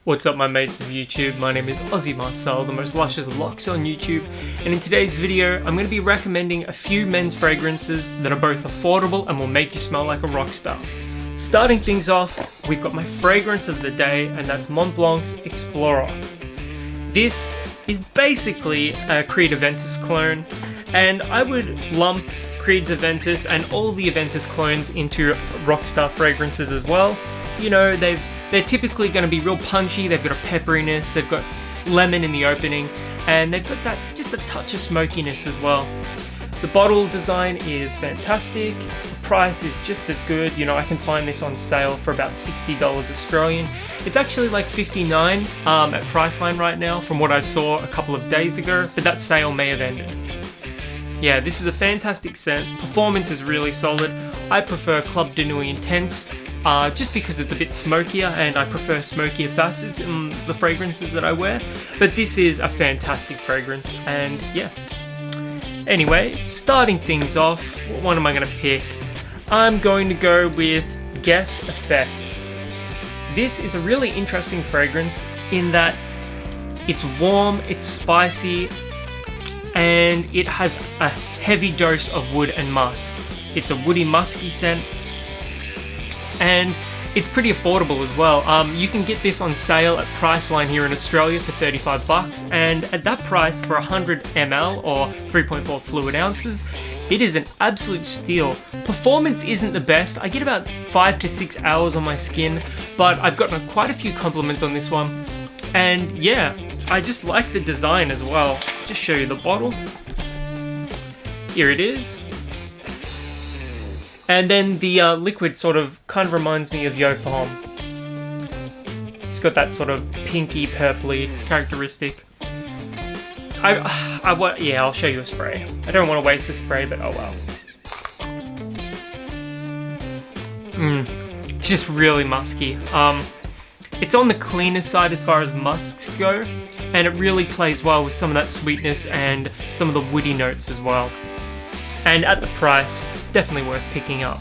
What's up my mates of YouTube, my name is Aussie Marcel, the most luscious locks on YouTube, and in today's video I'm going to be recommending a few men's fragrances that are both affordable and will make you smell like a rock star. Starting things off, we've got my fragrance of the day, and that's Mont Blanc's Explorer. This is basically a Creed Aventus clone, and I would lump Creed's Aventus and all the Aventus clones into Rockstar fragrances as well. You know, they're typically going to be real punchy, they've got a pepperiness, they've got lemon in the opening, and they've got that just a touch of smokiness as well. The bottle design is fantastic, the price is just as good. You know, I can find this on sale for about $60 Australian. It's actually like $59 at Priceline right now from what I saw a couple of days ago, but that sale may have ended. Yeah, this is a fantastic scent, performance is really solid. I prefer Club de Nuit Intense, just because it's a bit smokier and I prefer smokier facets in the fragrances that I wear. But this is a fantastic fragrance, and yeah. Anyway, starting things off, what one am I going to pick? I'm going to go with Guess Effect. This is a really interesting fragrance in that it's warm, it's spicy, and it has a heavy dose of wood and musk. It's a woody musky scent, and it's pretty affordable as well. You can get this on sale at Priceline here in Australia for $35, and at that price for 100 ml or 3.4 fluid ounces, it is an absolute steal. Performance isn't the best. I get about 5 to 6 hours on my skin, but I've gotten quite a few compliments on this one. And yeah, I just like the design as well. Just show you the bottle. Here it is. And then the liquid sort of kind of reminds me of Yo Palm. It's got that sort of pinky purpley characteristic. Yeah, I'll show you a spray. I don't want to waste a spray, but oh well. Just really musky. It's on the cleaner side as far as musks go, and it really plays well with some of that sweetness and some of the woody notes as well. And at the price, definitely worth picking up.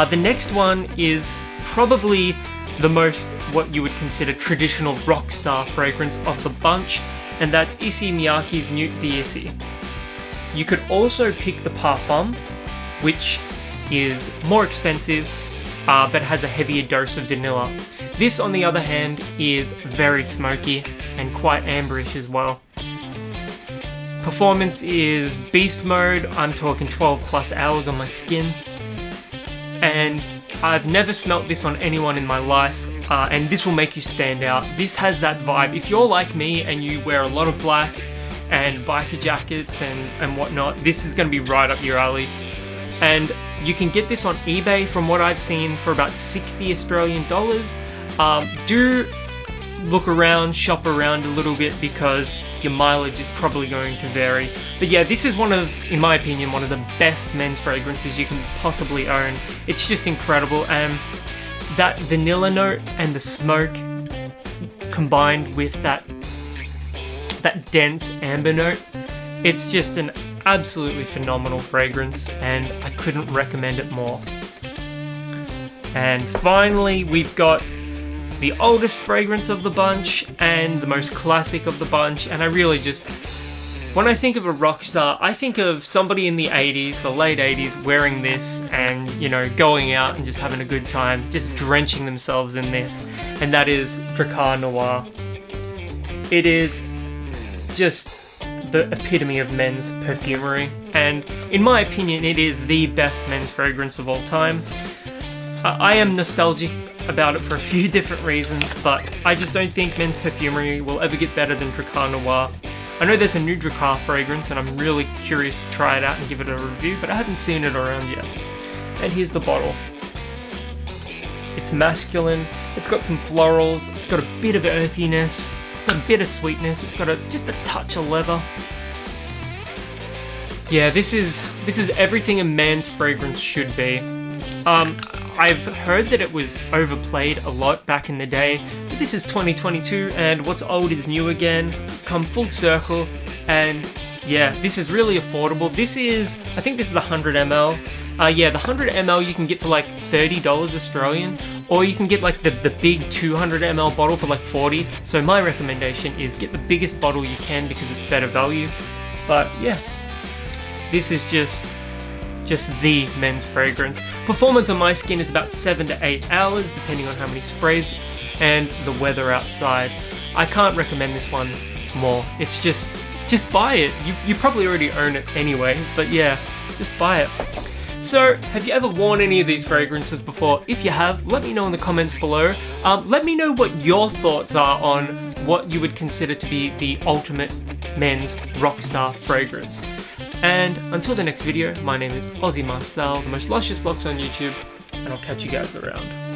The next one is probably the most what you would consider traditional Rockstar fragrance of the bunch, and that's Issey Miyaki's Nude d'Issey. You could also pick the Parfum, which is more expensive, but has a heavier dose of vanilla. This, on the other hand, is very smoky and quite amberish as well. Performance is beast mode. I'm talking 12 plus hours on my skin, and I've never smelt this on anyone in my life, and this will make you stand out. This has that vibe. If you're like me and you wear a lot of black and biker jackets and whatnot, this is going to be right up your alley. And you can get this on eBay from what I've seen for about 60 Australian dollars. Do look around, shop around a little bit, because your mileage is probably going to vary. But yeah, this is one of, in my opinion, one of the best men's fragrances you can possibly own. It's just incredible, and that vanilla note and the smoke combined with that dense amber note, it's just an absolutely phenomenal fragrance, and I couldn't recommend it more. And finally, we've got the oldest fragrance of the bunch and the most classic of the bunch, and I really just, when I think of a rock star, I think of somebody in the 80s, the late 80s, wearing this and, you know, going out and just having a good time, just drenching themselves in this, and that is Drakkar Noir. It is just the epitome of men's perfumery, and in my opinion, it is the best men's fragrance of all time. I am nostalgic about it for a few different reasons, but I just don't think men's perfumery will ever get better than Drakkar Noir. I know there's a new Drakkar fragrance, and I'm really curious to try it out and give it a review, but I haven't seen it around yet. And here's the bottle. It's masculine, it's got some florals, it's got a bit of earthiness, it's got a bit of sweetness, it's got just a touch of leather. Yeah, this is everything a man's fragrance should be. I've heard that it was overplayed a lot back in the day, but this is 2022, and what's old is new again, come full circle, and yeah, this is really affordable. I think this is the 100 ml, Yeah, the 100 ml you can get for like $30 Australian, or you can get like the big 200 ml bottle for like 40. So my recommendation is get the biggest bottle you can because it's better value. But yeah, this is just the men's fragrance. Performance on my skin is about 7 to 8 hours, depending on how many sprays and the weather outside. I can't recommend this one more. It's just buy it. You probably already own it anyway, but yeah, just buy it. So, have you ever worn any of these fragrances before? If you have, let me know in the comments below. Let me know what your thoughts are on what you would consider to be the ultimate men's Rockstar fragrance. And until the next video, my name is Aussie Marcel, the most luscious locks on YouTube, and I'll catch you guys around.